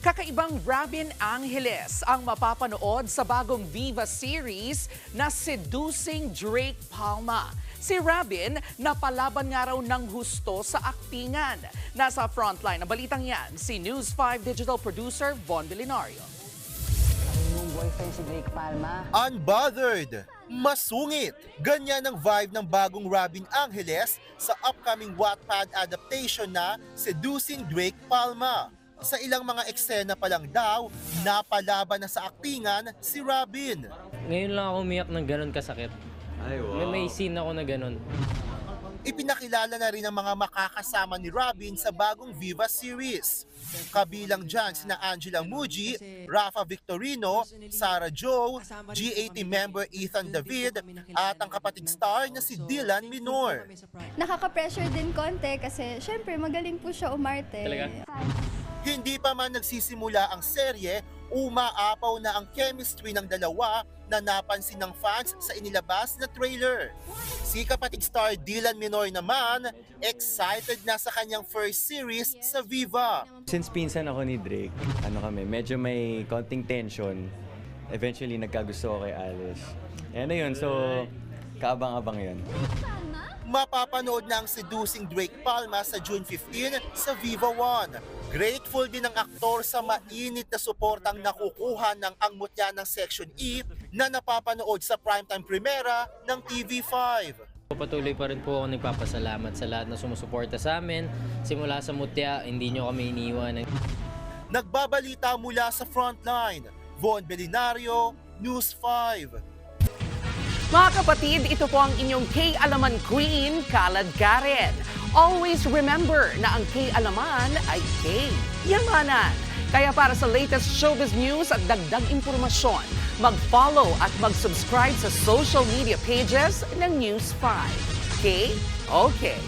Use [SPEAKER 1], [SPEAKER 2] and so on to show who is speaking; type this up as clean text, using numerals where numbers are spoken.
[SPEAKER 1] Kakaibang Robin Angeles ang mapapanood sa bagong Viva series na Seducing Drake Palma. Si Robin, napalaban nga raw ng husto sa aktingan. Nasa frontline ng balitang yan, si News 5 digital producer Von Vilinario.
[SPEAKER 2] Yung boyfriend si Drake Palma.
[SPEAKER 3] Unbothered, masungit. Ganyan ang vibe ng bagong Robin Angeles sa upcoming Wattpad adaptation na Seducing Drake Palma. Sa ilang mga eksena pa lang daw, napalaban na sa aktingan si Robin.
[SPEAKER 4] Ngayon lang ako umiyak ng ganun kasakit.
[SPEAKER 5] Ay, wow.
[SPEAKER 4] May scene ako na ganun.
[SPEAKER 3] Ipinakilala na rin ang mga makakasama ni Robin sa bagong Viva series. Kabilang dyan sina Angela Muji, Rafa Victorino, Sarah Jo, G80 member Ethan David at ang kapatid star na si Dylan Minor.
[SPEAKER 6] Nakaka-pressure din konti kasi syempre magaling po siya umarte.
[SPEAKER 4] Talaga?
[SPEAKER 3] Hindi pa man nagsisimula ang serye, umaapaw na ang chemistry ng dalawa na napansin ng fans sa inilabas na trailer. Si kapatid star Dylan Minor naman, excited na sa kanyang first series sa Viva.
[SPEAKER 5] Since pinsan ako ni Drake, medyo may konting tension. Eventually, nagkagusto ko kay Alice. Ayan na yun, so kaabang-abang yun.
[SPEAKER 3] Mapapanood na ang Seducing Drake Palma sa June 15 sa Viva 1. Grateful din ang aktor sa mainit na suportang nakukuha ng Ang Mutya ng Section E na napapanood sa primetime premiera ng TV5.
[SPEAKER 4] Patuloy pa rin po ako nagpapasalamat sa lahat na sumusuporta sa amin. Simula sa Mutya, hindi nyo kami iniwan.
[SPEAKER 3] Nagbabalita mula sa frontline, Von Belinario, News 5.
[SPEAKER 1] Mga kapatid, ito po ang inyong K-Alaman Queen, Kalad Karen. Always remember na ang K-Alaman ay K-Yamanan. Kaya para sa latest showbiz news at dagdag impormasyon, mag-follow at mag-subscribe sa social media pages ng News 5. K? Okay.